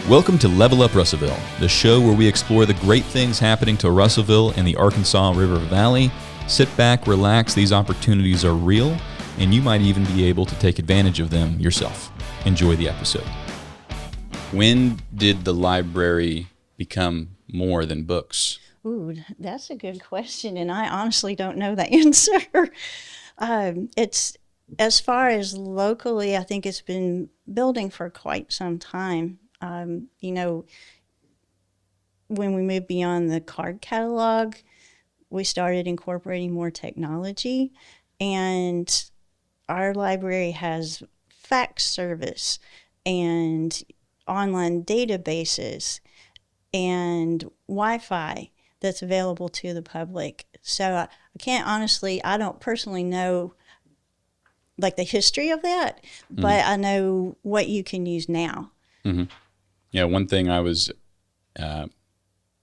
Welcome to Level Up Russellville, the show where we explore the great things happening to Russellville and the Arkansas River Valley. Sit back, relax, these opportunities are real, and you might even be able to take advantage of them yourself. Enjoy the episode. When did the library become more than books? Ooh, that's a good question, and I honestly don't know the answer. It's as far as locally, I think it's been building for quite some time. When we moved beyond the card catalog, we started incorporating more technology, and our library has fax service and online databases and Wi-Fi that's available to the public. So I don't personally know like the history of that, but I know what you can use now. Mm-hmm. Yeah, one thing I was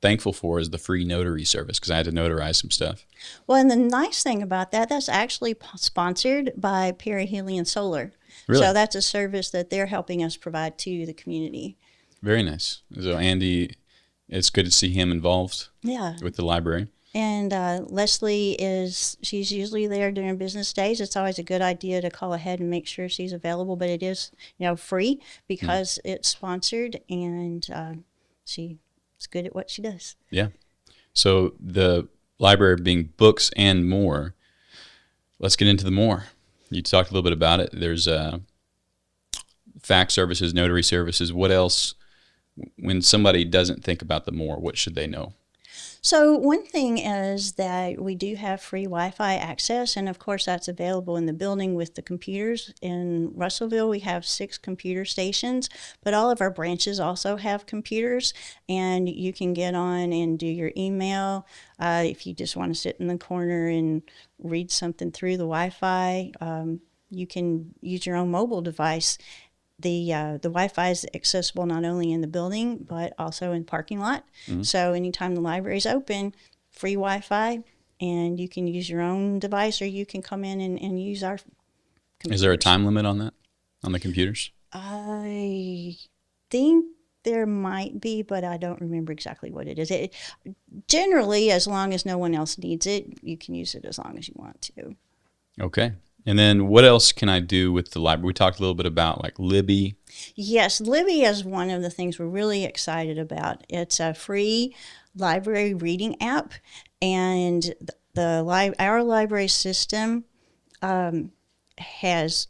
thankful for is the free notary service because I had to notarize some stuff. Well, and the nice thing about that's actually sponsored by Perihelion Solar. Really? So that's a service that they're helping us provide to the community. Very nice. So Andy, it's good to see him involved with the library. And Leslie she's usually there during business days. It's always a good idea to call ahead and make sure she's available, but it is, free because it's sponsored, and she's good at what she does. Yeah. So the library being books and more, let's get into the more. You talked a little bit about it. There's fax services, notary services. What else? When somebody doesn't think about the more, what should they know? So one thing is that we do have free Wi-Fi access, and of course that's available in the building with the computers. In Russellville, we have 6 computer stations, but all of our branches also have computers, and you can get on and do your email. If you just want to sit in the corner and read something through the Wi-Fi, you can use your own mobile device. The Wi-Fi is accessible not only in the building, but also in the parking lot. Mm-hmm. So anytime the library is open, free Wi-Fi, and you can use your own device, or you can come in and use our computers. Is there a time limit on that, on the computers? I think there might be, but I don't remember exactly what it is. Generally, as long as no one else needs it, you can use it as long as you want to. Okay. And then what else can I do with the library? We talked a little bit about like Libby. Yes, Libby is one of the things we're really excited about. It's a free library reading app, and our library system has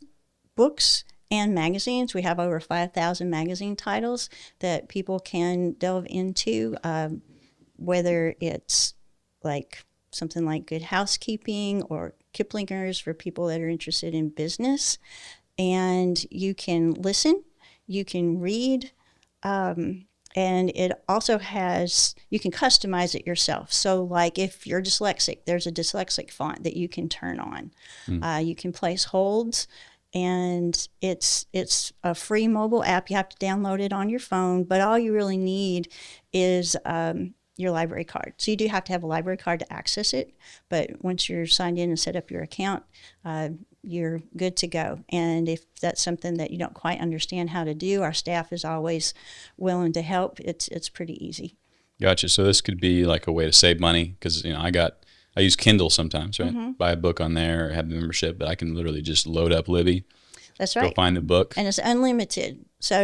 books and magazines. We have over 5,000 magazine titles that people can delve into, whether it's like something like Good Housekeeping or Kiplinger's for people that are interested in business. And you can listen, you can read, and it also you can customize it yourself. So like if you're dyslexic, there's a dyslexic font that you can turn on. You can place holds, and it's a free mobile app. You have to download it on your phone, but all you really need is your library card. So you do have to have a library card to access it, but once you're signed in and set up your account, you're good to go. And if that's something that you don't quite understand how to do, our staff is always willing to help. It's pretty easy. Gotcha. So this could be like a way to save money because I use Kindle sometimes, right? Mm-hmm. Buy a book on there, or have the membership, but I can literally just load up Libby. That's right. Go find the book. And it's unlimited. So,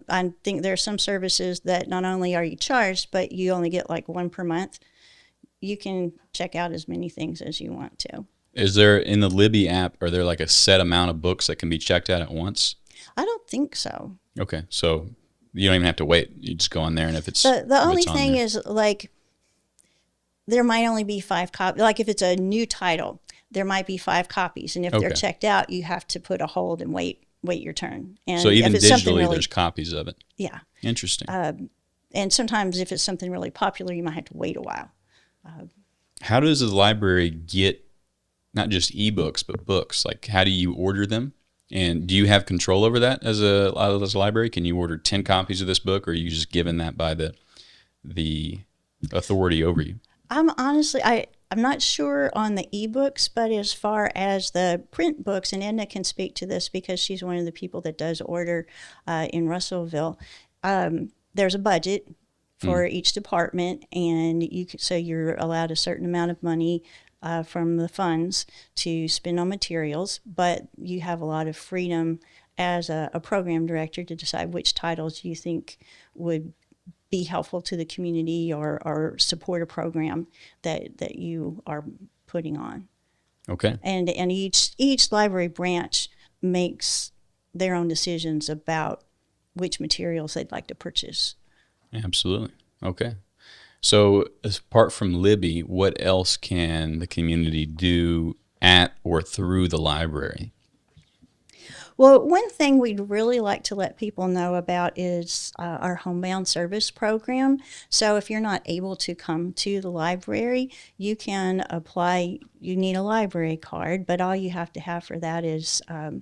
I think there are some services that not only are you charged, but you only get like one per month. You can check out as many things as you want to. Is there, in the Libby app, are there like a set amount of books that can be checked out at once? I don't think so. Okay. So you don't even have to wait. You just go on there, and if it's the only thing is like there might only be 5 copies. Like if it's a new title, there might be 5 copies, and if they're checked out, you have to put a hold and wait your turn. And so even digitally, there's copies of it. Yeah. Interesting. And sometimes if it's something really popular, you might have to wait a while. How does the library get not just eBooks, but books? Like, how do you order them? And do you have control over that as a library? Can you order 10 copies of this book, or are you just given that by the authority over you? I'm honestly, I'm not sure on the eBooks, but as far as the print books, and Edna can speak to this because she's one of the people that does order in Russellville, there's a budget for each department, and so you're allowed a certain amount of money from the funds to spend on materials, but you have a lot of freedom as a program director to decide which titles you think would be helpful to the community or support a program that you are putting on. Okay. And each library branch makes their own decisions about which materials they'd like to purchase. Absolutely. Okay. So apart from Libby, what else can the community do at or through the library? Well, one thing we'd really like to let people know about is our homebound service program. So if you're not able to come to the library, you can apply. You need a library card, but all you have to have for that is, I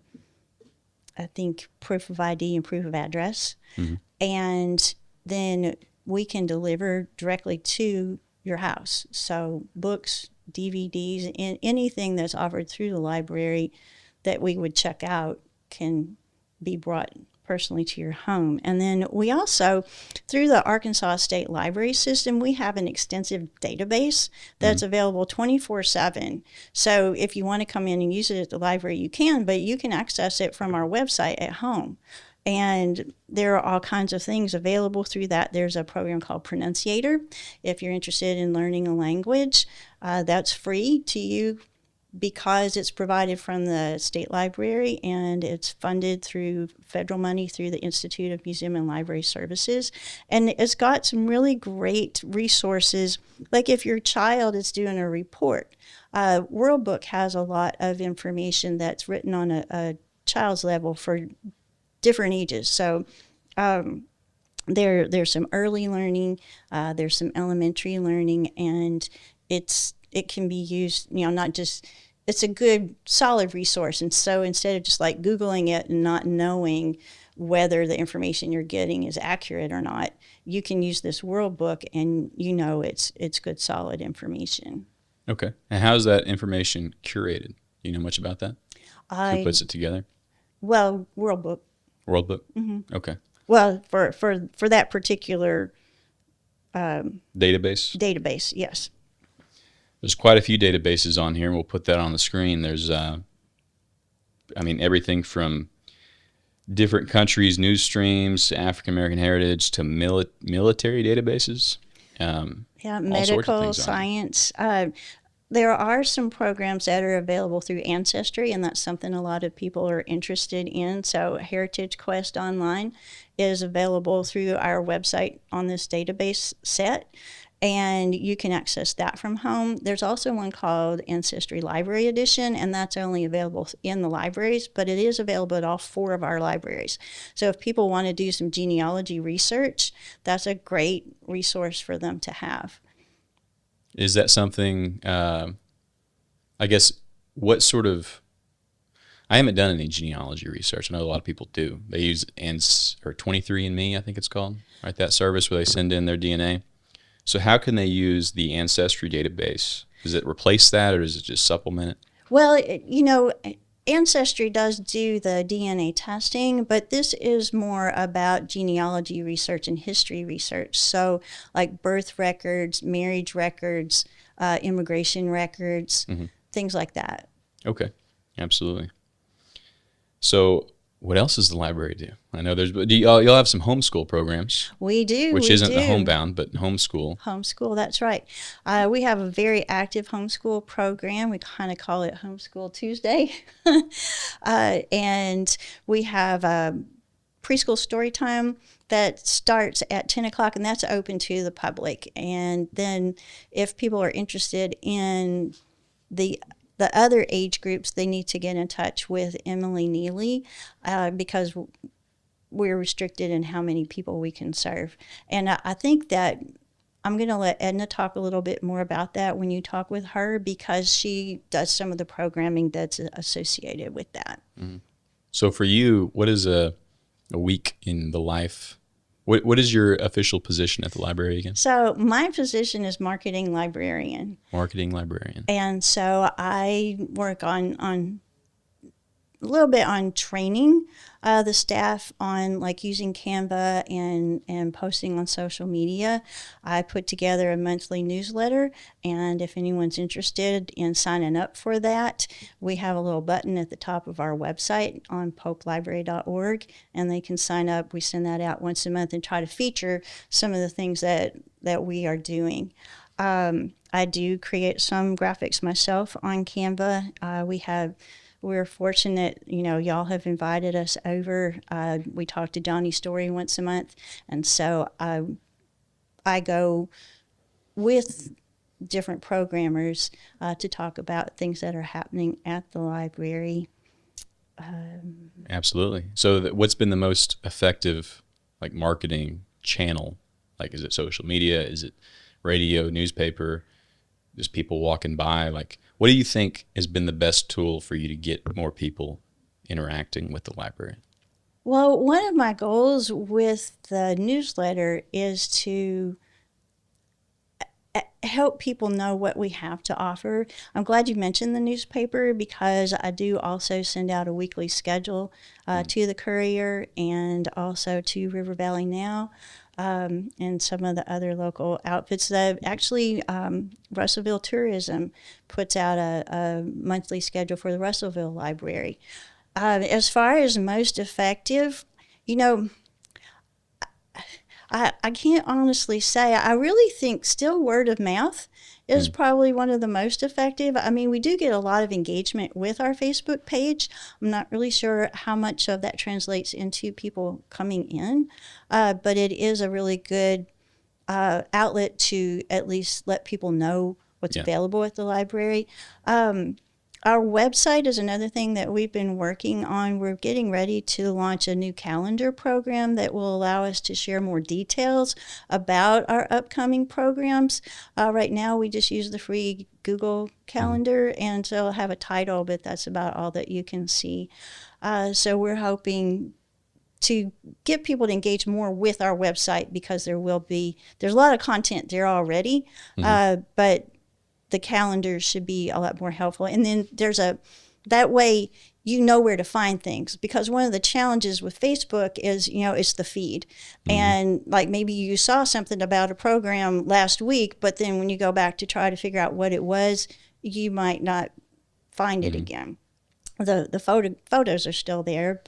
think, proof of ID and proof of address. Mm-hmm. And then we can deliver directly to your house. So books, DVDs, and anything that's offered through the library that we would check out can be brought personally to your home. And then we also, through the Arkansas State Library System, we have an extensive database that's available 24/7. So if you want to come in and use it at the library, you can, but you can access it from our website at home. And there are all kinds of things available through that. There's a program called Pronunciator. If you're interested in learning a language, that's free to you because it's provided from the state library and it's funded through federal money through the Institute of Museum and Library Services. And it's got some really great resources. Like if your child is doing a report, World Book has a lot of information that's written on a child's level for different ages. So there's some early learning, there's some elementary learning, and it can be used, not just, it's a good solid resource. And so instead of just like Googling it and not knowing whether the information you're getting is accurate or not, you can use this World Book and it's good solid information. Okay. And how's that information curated? Do you know much about that? Who puts it together? Well, World Book. World Book? Mm-hmm. Okay. Well, for that particular database, yes. There's quite a few databases on here, and we'll put that on the screen. There's, everything from different countries' news streams, African American heritage, to military databases. Medical, science. There are some programs that are available through Ancestry, and that's something a lot of people are interested in. So Heritage Quest Online is available through our website on this database set, and you can access that from home. There's also one called Ancestry Library Edition, and that's only available in the libraries, but it is available at all 4 of our libraries. So if people want to do some genealogy research, that's a great resource for them to have. Is that something, I haven't done any genealogy research. I know a lot of people do. They use 23andMe, I think it's called, right? That service where they send in their DNA. So how can they use the Ancestry database? Does it replace that, or does it just supplement it? Well, Ancestry does do the DNA testing, but this is more about genealogy research and history research. So like birth records, marriage records, immigration records, things like that. Okay, absolutely. So what else does the library do? I know you'll have some homeschool programs. We do. Which isn't the homebound, but homeschool. Homeschool, that's right. We have a very active homeschool program. We kind of call it Homeschool Tuesday. And we have preschool story time that starts at 10 o'clock, and that's open to the public. And then if people are interested in the other age groups, they need to get in touch with Emily Neely because we're restricted in how many people we can serve. And I think that I'm going to let Edna talk a little bit more about that when you talk with her, because she does some of the programming that's associated with that. Mm-hmm. So for you, what is a week in the life? What is your official position at the library again? So my position is marketing librarian. Marketing librarian. And so I work on little bit on training the staff on like using Canva and posting on social media. I put together a monthly newsletter, and if anyone's interested in signing up for that, we have a little button at the top of our website on popelibrary.org, and they can sign up. We send that out once a month and try to feature some of the things that we are doing. I do create some graphics myself on Canva. We're fortunate, y'all have invited us over. We talk to Johnny Story once a month, and so I go with different programmers to talk about things that are happening at the library. Absolutely. So what's been the most effective like marketing channel? Like, is it social media? Is it radio, newspaper, just people walking by? Like, what do you think has been the best tool for you to get more people interacting with the library? Well, one of my goals with the newsletter is to help people know what we have to offer. I'm glad you mentioned the newspaper, because I do also send out a weekly schedule to the Courier and also to River Valley Now. And some of the other local outfits. Actually, Russellville Tourism puts out a monthly schedule for the Russellville Library. As far as most effective, I can't honestly say. I really think still word of mouth is probably one of the most effective. I mean, we do get a lot of engagement with our Facebook page. I'm not really sure how much of that translates into people coming in, but it is a really good outlet to at least let people know what's available at the library. Our website is another thing that we've been working on. We're getting ready to launch a new calendar program that will allow us to share more details about our upcoming programs. Right now, we just use the free Google Calendar, and so it'll have a title, but that's about all that you can see. So we're hoping to get people to engage more with our website, because there's a lot of content there already, but the calendar should be a lot more helpful. And then that way you know where to find things, because one of the challenges with Facebook is, it's the feed. And like maybe you saw something about a program last week, but then when you go back to try to figure out what it was, you might not find it again. The photos are still there,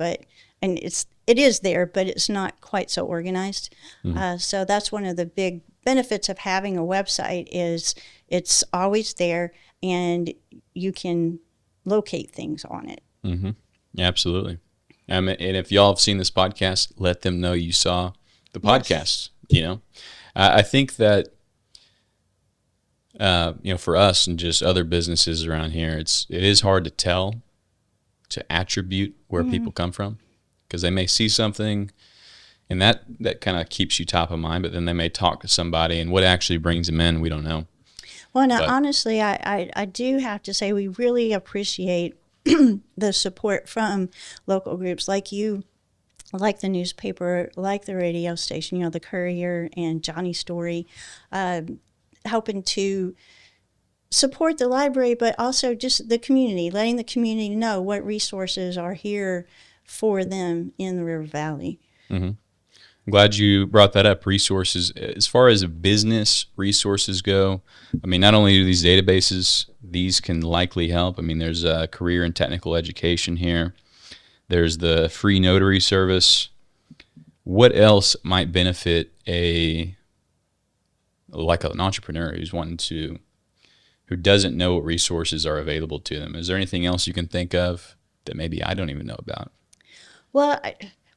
and it is there, but it's not quite so organized. So that's one of the big benefits of having a website is it's always there, and you can locate things on it. Absolutely. And if y'all have seen this podcast, let them know you saw the podcast. I think that for us and just other businesses around here, it is hard to attribute where people come from, because they may see something and that kind of keeps you top of mind, but then they may talk to somebody, and what actually brings them in, we don't know. Well, now, honestly, I do have to say we really appreciate the support from local groups like you, like the newspaper, like the radio station, the Courier and Johnny Story, helping to support the library, but also just the community, letting the community know what resources are here for them in the River Valley. I'm glad you brought that up, resources. As far as business resources go, I mean, not only do these databases, these can likely help. I mean, there's a career and technical education here. There's the free notary service. What else might benefit an entrepreneur who doesn't know what resources are available to them? Is there anything else you can think of that maybe I don't even know about? Well,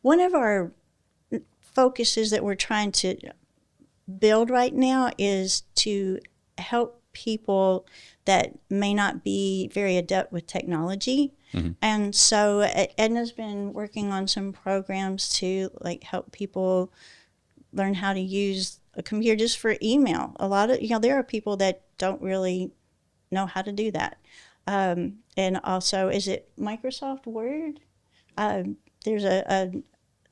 one of our focuses that we're trying to build right now is to help people that may not be very adept with technology. And so Edna's been working on some programs to help people learn how to use a computer just for email. A lot of, there are people that don't really know how to do that. And also, is it Microsoft Word? There's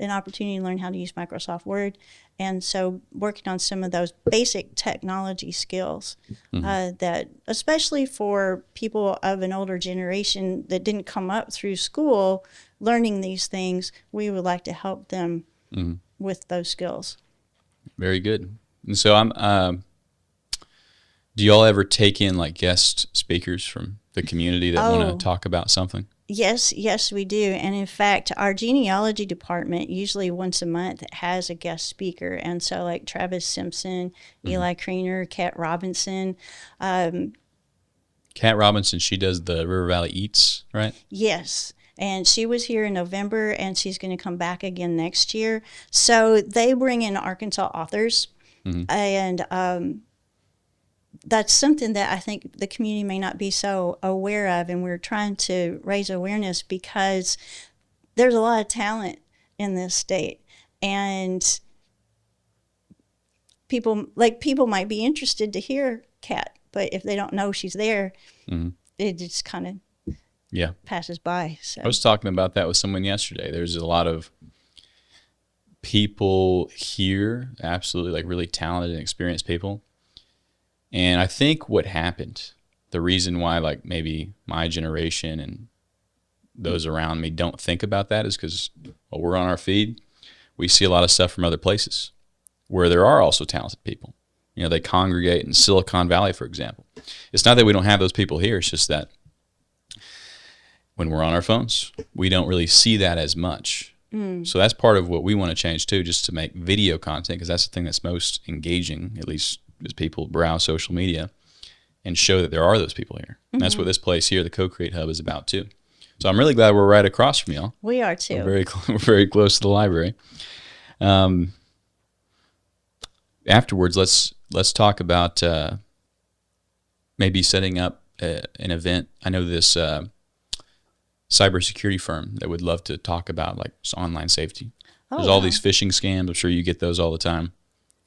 an opportunity to learn how to use Microsoft Word. And so working on some of those basic technology skills that, especially for people of an older generation that didn't come up through school learning these things, we would like to help them with those skills. Very good. And so do y'all ever take in like guest speakers from the community that want to talk about something? Yes, we do. And in fact, our genealogy department usually once a month has a guest speaker. And so like Travis Simpson, Eli Creener, Kat Robinson. Kat Robinson, she does the River Valley Eats, right? Yes. And she was here in November, and she's going to come back again next year. So they bring in Arkansas authors. And that's something that I think the community may not be so aware of, and we're trying to raise awareness because there's a lot of talent in this state, and people might be interested to hear Kat, but if they don't know she's there, it just kind of passes by. So I was talking about that with someone yesterday. There's a lot of people here, absolutely like really talented and experienced people. And I think what happened, the reason why like maybe my generation and those around me don't think about that is because while we're on our feed, we see a lot of stuff from other places where there are also talented people. You know, they congregate in Silicon Valley, for example. It's not that we don't have those people here. It's just that when we're on our phones, we don't really see that as much. So that's part of what we want to change too, just to make video content, because that's the thing that's most engaging, at least as people browse social media, and show that there are those people here. And that's what this place here, the Co-Create Hub, is about too. So I'm really glad we're right across from y'all. We are too. We're very close to the library. Afterwards, let's talk about maybe setting up an event. I know this cybersecurity firm that would love to talk about like online safety. There's all these phishing scams. I'm sure you get those all the time.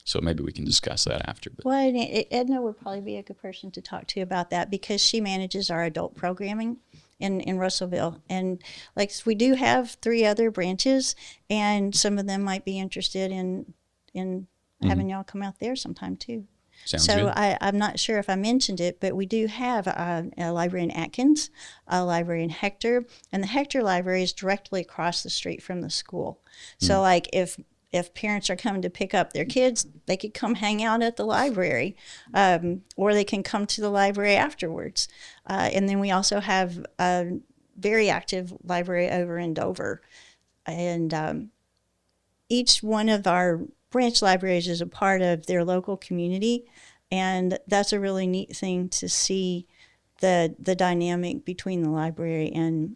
So maybe we can discuss that after. But. Well, Edna would probably be a good person to talk to about that because she manages our adult programming in Russellville. And like we do have 3 other branches, and some of them might be interested in having y'all come out there sometime too. Sounds good. I'm not sure if I mentioned it, but we do have a library in Atkins, a library in Hector, and the Hector library is directly across the street from the school. So like if parents are coming to pick up their kids, they could come hang out at the library, or they can come to the library afterwards. And then we also have a very active library over in Dover. And each one of our branch libraries is a part of their local community, and that's a really neat thing to see the dynamic between the library and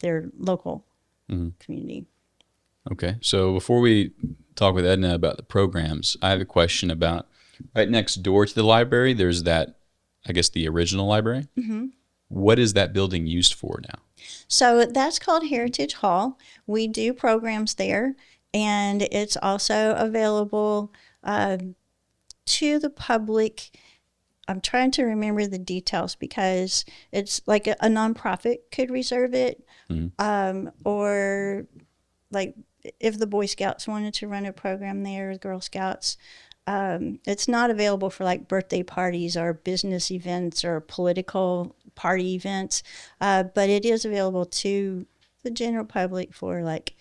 their local community. Okay, so before we talk with Edna about the programs, I have a question about right next door to the library, there's that, I guess, the original library. What is that building used for now? So that's called Heritage Hall. We do programs there, and it's also available to the public. I'm trying to remember the details because it's like a nonprofit could reserve it, or like if the Boy Scouts wanted to run a program there, Girl Scouts. It's not available for like birthday parties or business events or political party events, but it is available to the general public for like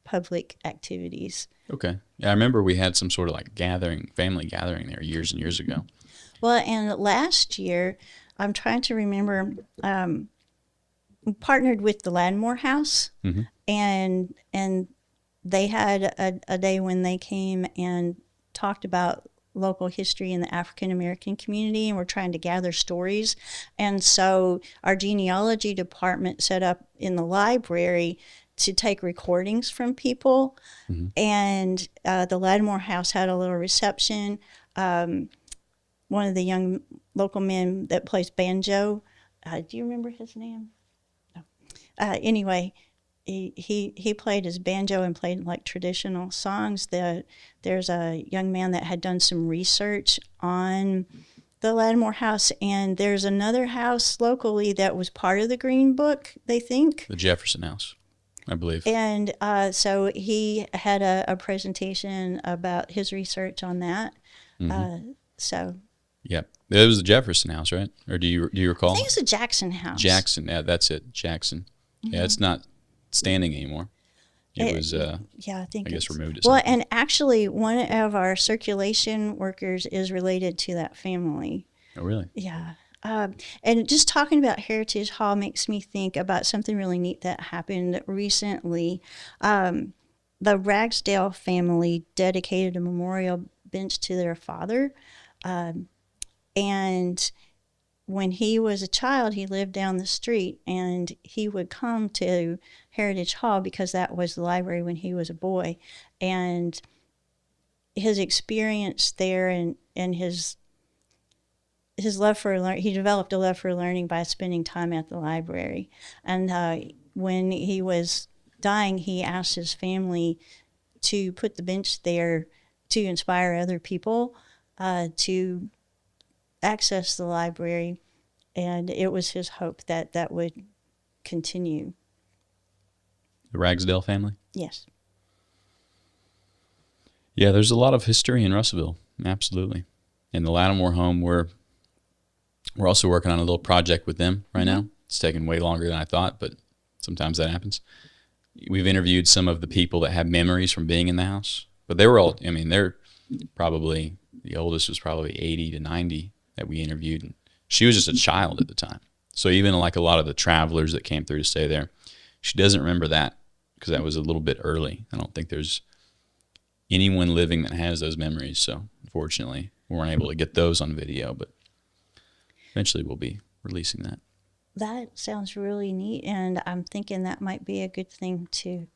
public activities. Okay. Yeah, I remember we had some sort of like family gathering there years and years ago. Well, and last year, I'm trying to remember, we partnered with the Ladmore House, and they had a day when they came and talked about local history in the African American community, and we're trying to gather stories. And so our genealogy department set up in the library to take recordings from people, and the Ladmore House had a little reception. One of the young local men that plays banjo, do you remember his name? No. Anyway, he played his banjo and played like traditional songs. There's a young man that had done some research on the Ladmore House, and there's another house locally that was part of the Green Book, they think. The Jefferson House. I believe. And so he had a presentation about his research on that. So Yeah, it was the Jefferson House, right? Or do you I recall? think it's the Jackson House. Jackson. Yeah, that's it. Jackson. Yeah, it's not standing anymore. It was, Yeah, I think I guess, it's removed at well, some point. and actually, one of our circulation workers is related to that family. Oh, really? Yeah. And just talking about Heritage Hall makes me think about something really neat that happened recently. The Ragsdale family dedicated a memorial bench to their father. And when he was a child, he lived down the street and he would come to Heritage Hall because that was the library when he was a boy. And his experience there and his love for learning, he developed a love for learning by spending time at the library. And when he was dying, he asked his family to put the bench there to inspire other people to access the library. And it was his hope that that would continue. The Ragsdale family? Yes. Yeah, there's a lot of history in Russellville. Absolutely. In the Lattimore home, we're also working on a little project with them right now. It's taken way longer than I thought, but sometimes that happens. We've interviewed some of the people that have memories from being in the house, but they were all, I mean, they're probably, the oldest was probably 80 to 90 that we interviewed. And she was just a child at the time. So even like a lot of the travelers that came through to stay there, she doesn't remember that because that was a little bit early. I don't think there's anyone living that has those memories. So unfortunately, we weren't able to get those on video, but eventually we'll be releasing that. That sounds really neat, and I'm thinking that might be a good thing to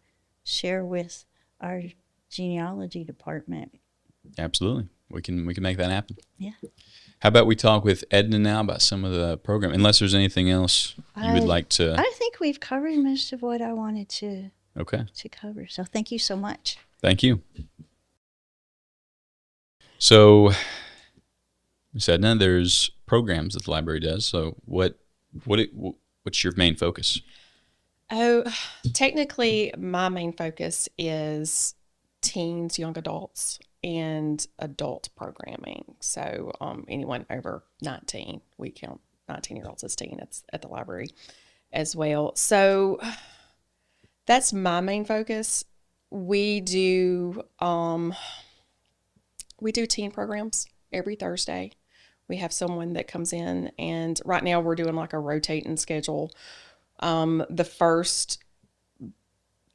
share with our genealogy department. Absolutely. We can make that happen. Yeah. How about we talk with Edna now about some of the program, unless there's anything else you would like to. I think we've covered most of what I wanted to cover. So thank you so much. Thank you. So, Ms. Edna, there's programs that the library does. So what's your main focus? Oh, technically, my main focus is teens, young adults, and adult programming. So anyone over 19, we count 19-year-olds as teen at the library as well. So that's my main focus. We do teen programs every Thursday. We have someone that comes in, and right now we're doing like a rotating schedule. The first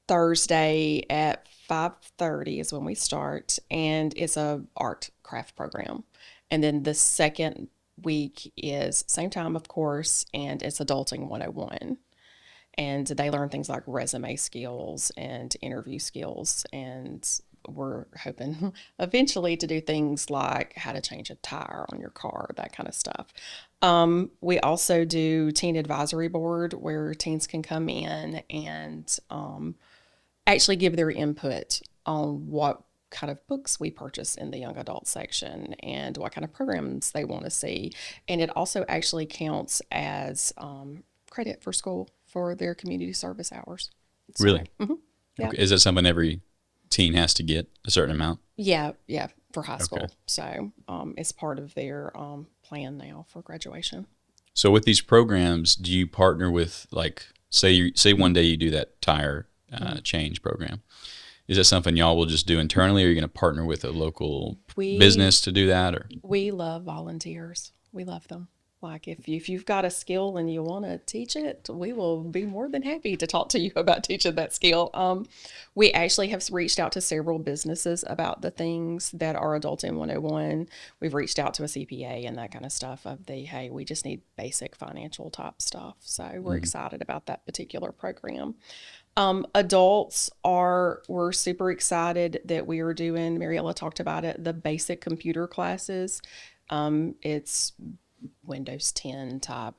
Thursday at 5:30 is when we start, and it's a art craft program. And then the second week is same time, of course, and it's Adulting 101. And they learn things like resume skills and interview skills, and we're hoping eventually to do things like how to change a tire on your car, that kind of stuff. We also do Teen Advisory Board, where teens can come in and actually give their input on what kind of books we purchase in the young adult section and what kind of programs they want to see. And it also actually counts as credit for school for their community service hours. So, Really? Yeah. Okay. Is that something every teen has to get a certain amount? Yeah, for high school. Okay. So it's part of their plan now for graduation. So with these programs, do you partner with, like, say one day you do that tire change program? Is that something y'all will just do internally, or are you going to partner with a local business to do that? Or we love volunteers. We love them. Like if you've got a skill and you want to teach it, we will be more than happy to talk to you about teaching that skill. We actually have reached out to several businesses about the things that are Adulting 101. We've reached out to a CPA and that kind of stuff hey, we just need basic financial type stuff. So we're excited about that particular program. Adults we're super excited that we are doing, Mariella talked about it, the basic computer classes. It's Windows 10 type.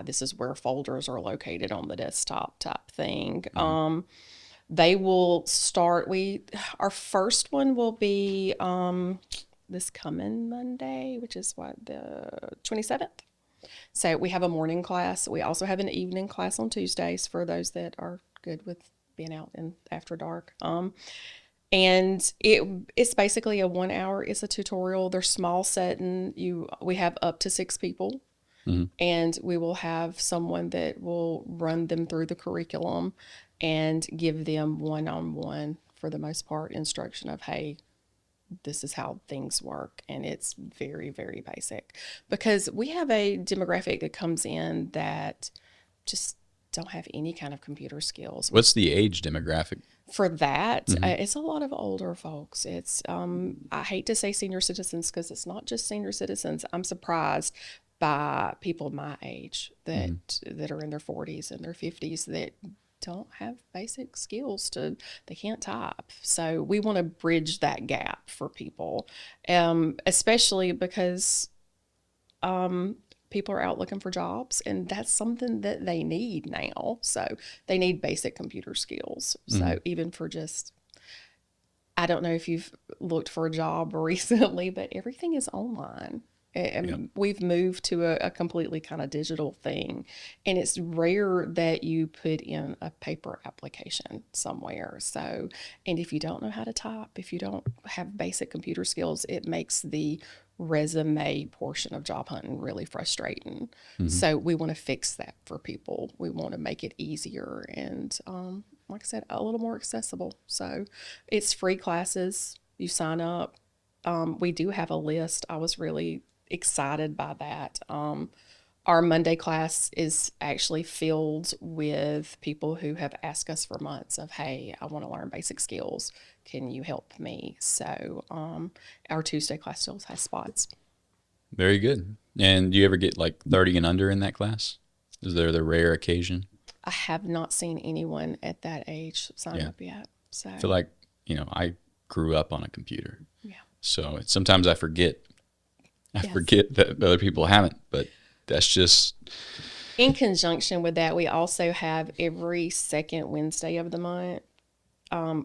This is where folders are located on the desktop type thing. They will start. Our first one will be this coming Monday, which is the 27th. So we have a morning class. We also have an evening class on Tuesdays for those that are good with being out in after dark. And it's basically a 1 hour. It's a tutorial. They're small setting. We have up to 6 people, and we will have someone that will run them through the curriculum and give them one-on-one, for the most part, instruction of, hey, this is how things work. And it's very, very basic, because we have a demographic that comes in that just don't have any kind of computer skills. What's the age demographic? For that, it's a lot of older folks. It's I hate to say senior citizens, because it's not just senior citizens. I'm surprised by people my age that are in their 40s and their 50s that don't have basic skills they can't type. So we want to bridge that gap for people, especially because people are out looking for jobs, and that's something that they need now. So they need basic computer skills. So even for just, I don't know if you've looked for a job recently, but everything is online. We've moved to a completely kind of digital thing, and it's rare that you put in a paper application somewhere. So, and if you don't know how to type, if you don't have basic computer skills, it makes the resume portion of job hunting really frustrating. So we want to fix that for people. We want to make it easier and, like I said, a little more accessible. So it's free classes. You sign up. We do have a list. I was really excited by that. Our Monday class is actually filled with people who have asked us for months of, hey, I want to learn basic skills. Can you help me? So our Tuesday class still has spots. Very good. And do you ever get like 30 and under in that class? Is there the rare occasion? I have not seen anyone at that age sign up yet. So I feel like, I grew up on a computer. Yeah. So sometimes I forget. Forget that other people haven't, but that's just... In conjunction with that, we also have every second Wednesday of the month,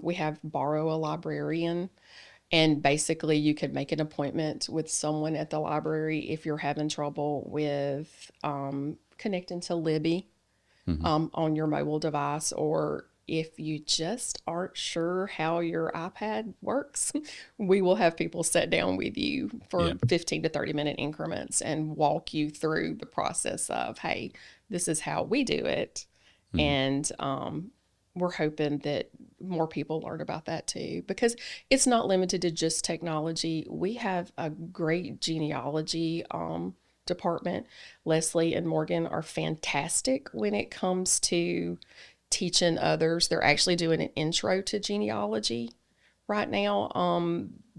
we have Borrow a Librarian. And basically you could make an appointment with someone at the library if you're having trouble with connecting to Libby on your mobile device, or if you just aren't sure how your iPad works, we will have people sit down with you for 15 to 30 minute increments and walk you through the process of, hey, this is how we do it. And we're hoping that more people learn about that too, because it's not limited to just technology. We have a great genealogy department. Leslie and Morgan are fantastic when it comes to teaching others. They're actually doing an intro to genealogy right now.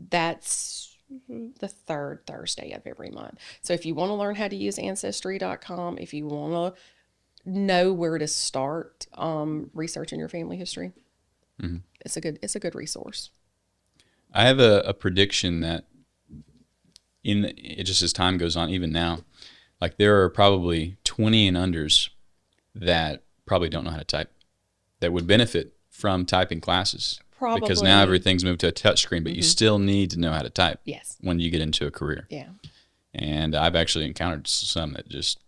That's the third Thursday of every month. So if you want to learn how to use Ancestry.com, if you want to know where to start researching your family history, it's a good resource. I have a prediction that just as time goes on, even now, like there are probably 20 and unders that probably don't know how to type that would benefit from typing classes. Probably. Because now everything's moved to a touch screen, but you still need to know how to type when you get into a career. Yeah. And I've actually encountered some that just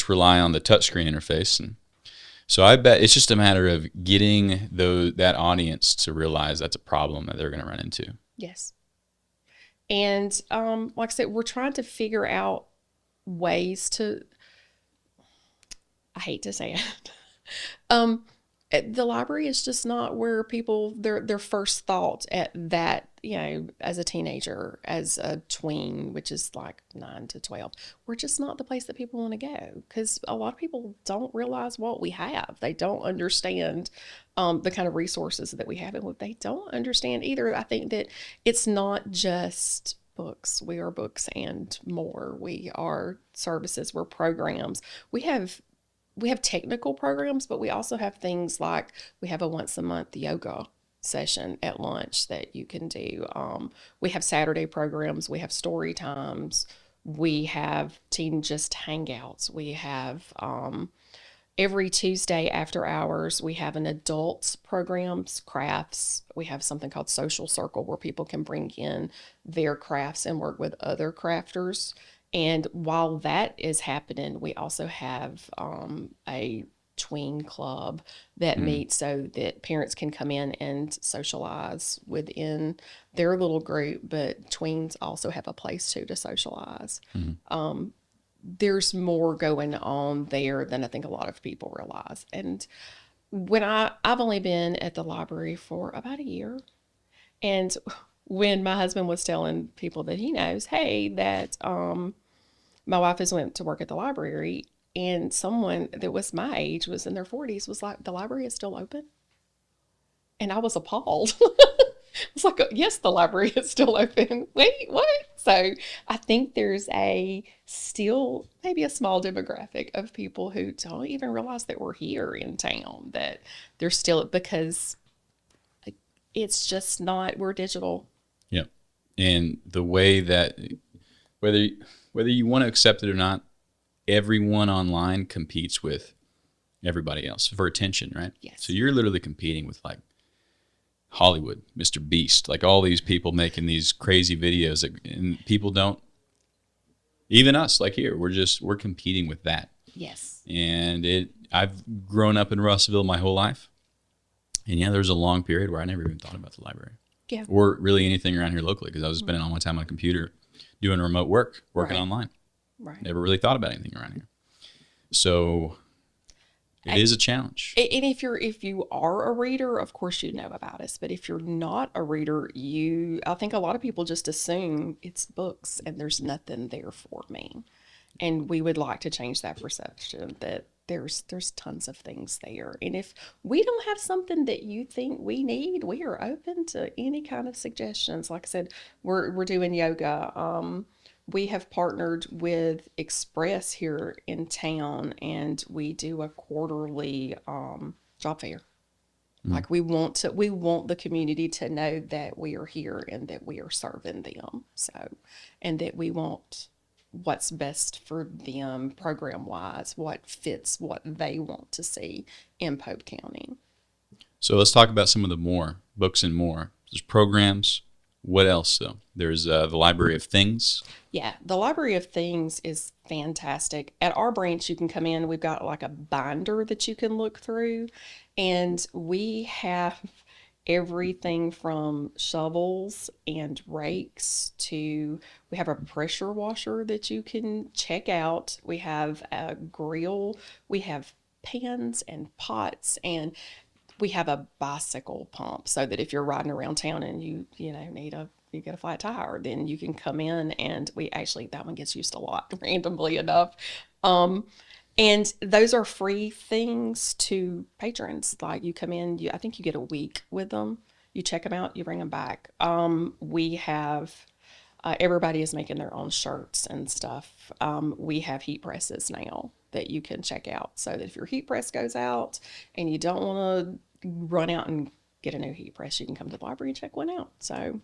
rely on the touchscreen interface. And so I bet it's just a matter of getting that audience to realize that's a problem that they're going to run into. Yes. And like I said, we're trying to figure out ways to, I hate to say it, the library is just not where people, their first thought at that, as a teenager, as a tween, which is like 9 to 12, we're just not the place that people want to go, because a lot of people don't realize what we have. They don't understand the kind of resources that we have, and they don't understand either. I think that it's not just books. We are books and more. We are services. We're programs. We have technical programs, but we also have things like we have a once a month yoga session at lunch that you can do. We have Saturday programs. We have story times. We have teen just hangouts. We have every Tuesday after hours, we have an adults programs, crafts. We have something called Social Circle where people can bring in their crafts and work with other crafters. And while that is happening, we also have a tween club that meets so that parents can come in and socialize within their little group, but tweens also have a place too to socialize. There's more going on there than I think a lot of people realize. And when I've only been at the library for about a year, and when my husband was telling people that he knows, hey, that my wife has went to work at the library, and someone that was my age, was in their 40s, was like, the library is still open? And I was appalled. It's like, yes, the library is still open. Wait, what? So I think there's still maybe a small demographic of people who don't even realize that we're here in town, that they're still, because it's just not, we're digital. Yeah. And the way that, whether you want to accept it or not, everyone online competes with everybody else for attention, right? Yes. So you're literally competing with like Hollywood, Mr. Beast, like all these people making these crazy videos and people don't, even us, like here, we're competing with that. Yes. And I've grown up in Russellville my whole life. And yeah, there's a long period where I never even thought about the library. Yeah. Or really anything around here locally, because I was spending all my time on a computer doing remote work, working Right. online. Right. Never really thought about anything around here. So it is a challenge. And if you are a reader, of course you know about us. But if you're not a reader, I think a lot of people just assume it's books and there's nothing there for me. And we would like to change that perception, that there's tons of things there. And if we don't have something that you think we need, we are open to any kind of suggestions. Like I said, we're doing yoga. We have partnered with Express here in town, and we do a quarterly job fair. Like we want the community to know that we are here and that we are serving them. So, and that we want what's best for them program wise, what fits what they want to see in Pope County. So let's talk about some of the more books and more. There's programs. What else though? There's the Library of Things. Yeah, the Library of Things is fantastic. At our branch, you can come in. We've got like a binder that you can look through, and we have everything from shovels and rakes to, we have a pressure washer that you can check out. We have a grill. We have pans and pots, and we have a bicycle pump so that if you're riding around town and you get a flat tire, then you can come in, and that one gets used a lot, randomly enough. And those are free things to patrons. Like you come in, I think you get a week with them. You check them out, you bring them back. We have, everybody is making their own shirts and stuff. We have heat presses now that you can check out, so that if your heat press goes out and you don't want to run out and get a new heat press, you can come to the library and check one out. So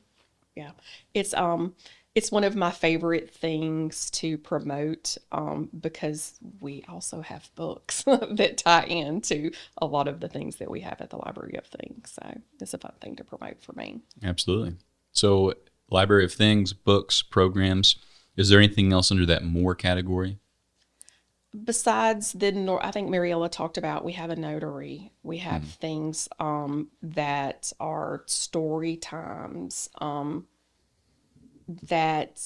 yeah, it's one of my favorite things to promote, because we also have books that tie into a lot of the things that we have at the Library of Things. So it's a fun thing to promote for me. Absolutely. So Library of Things, books, programs. Is there anything else under that more category? Besides I think Mariella talked about, we have a notary. We have things that are story times, that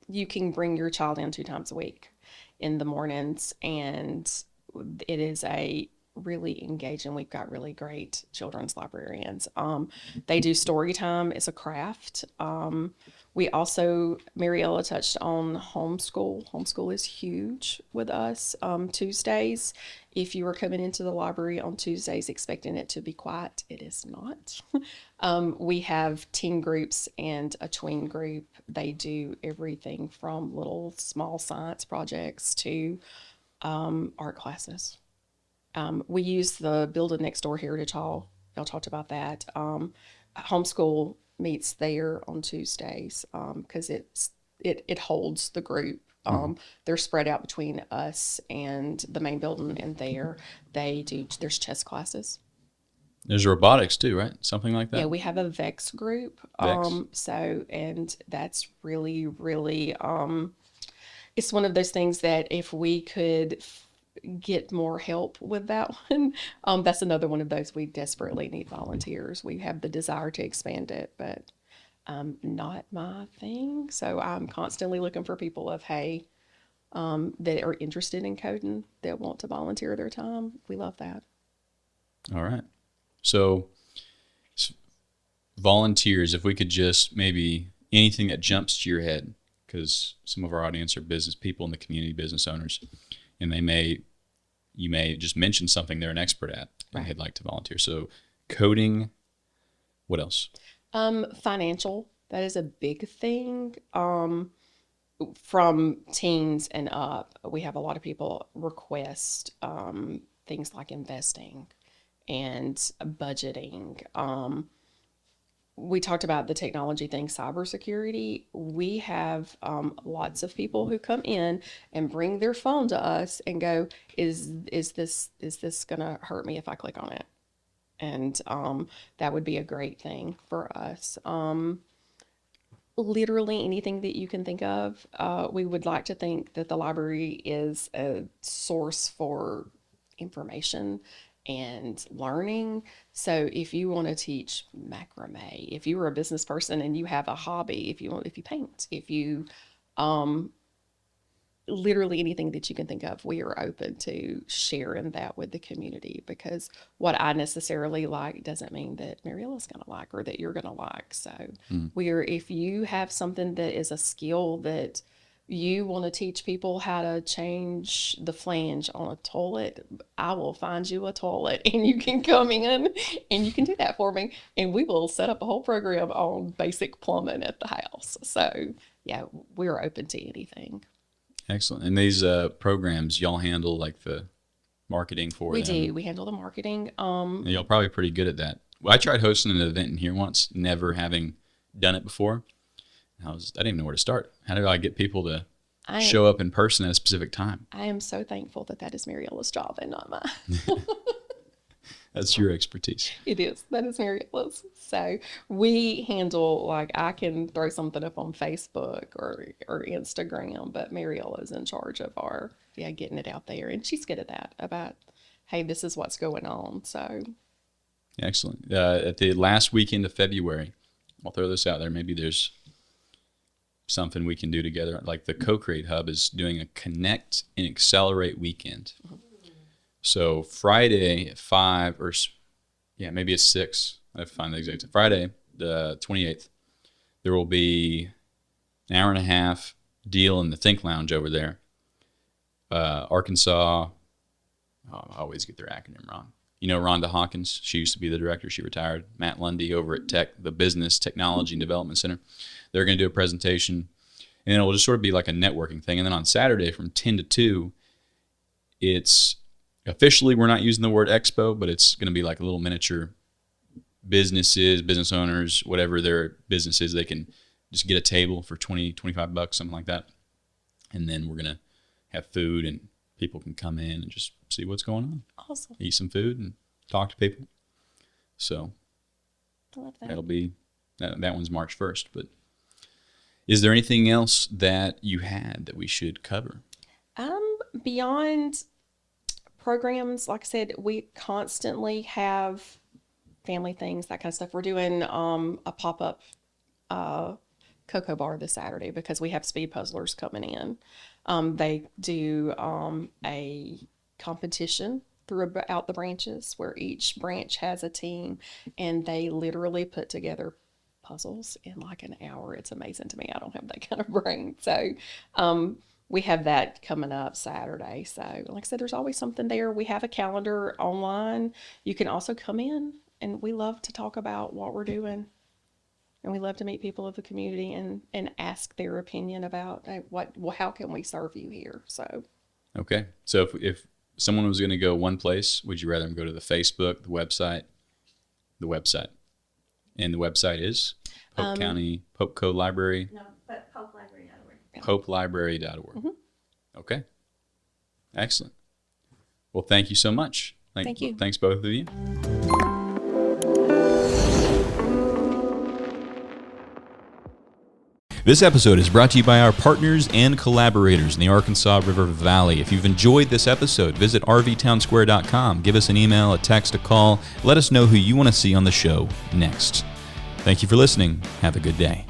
you can bring your child in 2 times a week in the mornings, and it is a really engaging. We've got really great children's librarians. They do story time. It's a craft. We also, Mariella touched on homeschool. Homeschool is huge with us. Tuesdays, if you are coming into the library on Tuesdays expecting it to be quiet, it is not. We have teen groups and a tween group. They do everything from little small science projects to art classes. We use the building next door Heritage Hall. Y'all talked about that. Homeschool meets there on Tuesdays because it holds the group. They're spread out between us and the main building, and there's chess classes. There's robotics too, right? Something like that? Yeah, we have a VEX group. VEX. And that's really, really, it's one of those things that if we could get more help with that one. That's another one of those we desperately need volunteers. We have the desire to expand it, but not my thing. So I'm constantly looking for people of, hey, that are interested in coding, that want to volunteer their time. We love that. All right. So volunteers, if we could just maybe anything that jumps to your head, because some of our audience are business people in the community, business owners, and you may just mention something they're an expert at and they'd like to volunteer. So coding, what else? Financial, that is a big thing. From teens and up, we have a lot of people request things like investing and budgeting. We talked about the technology thing, cybersecurity. We have lots of people who come in and bring their phone to us and go, is this gonna hurt me if I click on it? And that would be a great thing for us. Literally anything that you can think of. We would like to think that the library is a source for information and learning. So if you want to teach macrame, if you are a business person and you have a hobby, if you paint, if you literally anything that you can think of, we are open to sharing that with the community, because what I necessarily like doesn't mean that Mariella's going to like or that you're going to like. So if you have something that is a skill that you want to teach people how to change the flange on a toilet, I will find you a toilet and you can come in and you can do that for me. And we will set up a whole program on basic plumbing at the house. So yeah, we're open to anything. Excellent. And these programs, y'all handle like the marketing for them? We do. We handle the marketing. And y'all probably pretty good at that. Well, I tried hosting an event in here once, never having done it before. I didn't even know where to start. How do I get people to show up in person at a specific time? I am so thankful that is Mariella's job and not mine. That's your expertise. It is. That is Mariella's. So we handle, like, I can throw something up on Facebook or Instagram, but Mariella's in charge of our, getting it out there. And she's good at that, about, hey, this is what's going on. So excellent. At the last weekend of February, I'll throw this out there. Maybe there's something we can do together. Like the Co-Create Hub is doing a Connect and Accelerate weekend. Mm-hmm. So Friday at 5 or maybe it's 6. I have to find the exact. Friday, the 28th, there will be an hour and a half deal in the Think Lounge over there. Arkansas, I always get their acronym wrong. You know Rhonda Hawkins? She used to be the director. She retired. Matt Lundy over at the Business Technology and Development Center. They're going to do a presentation, and it'll just sort of be like a networking thing. And then on Saturday from 10 to 2, it's officially, we're not using the word expo, but it's going to be like a little miniature businesses, business owners, whatever their business is, they can just get a table for $20, $25, something like that. And then we're going to have food and people can come in and just see what's going on. Awesome. Eat some food and talk to people. So I love that. That'll be, that one's March 1st. But is there anything else that you had that we should cover? Beyond programs, like I said, we constantly have family things, that kind of stuff. We're doing a pop-up cocoa bar this Saturday because we have speed puzzlers coming in. They do a competition throughout the branches where each branch has a team, and they literally put together puzzles in like an hour. It's amazing to me. I don't have that kind of brain. So we have that coming up Saturday. So like I said, there's always something there. We have a calendar online. You can also come in, and we love to talk about what we're doing. And we love to meet people of the community and ask their opinion about how can we serve you here. So, okay. So if someone was going to go one place, would you rather them go to the Facebook, the website? And the website is Pope County, Pope Co Library? No, but popelibrary.org. Popelibrary.org. Mm-hmm. Okay. Excellent. Well, thank you so much. Thank you. Thanks, both of you. This episode is brought to you by our partners and collaborators in the Arkansas River Valley. If you've enjoyed this episode, visit rvtownsquare.com. Give us an email, a text, a call. Let us know who you want to see on the show next. Thank you for listening. Have a good day.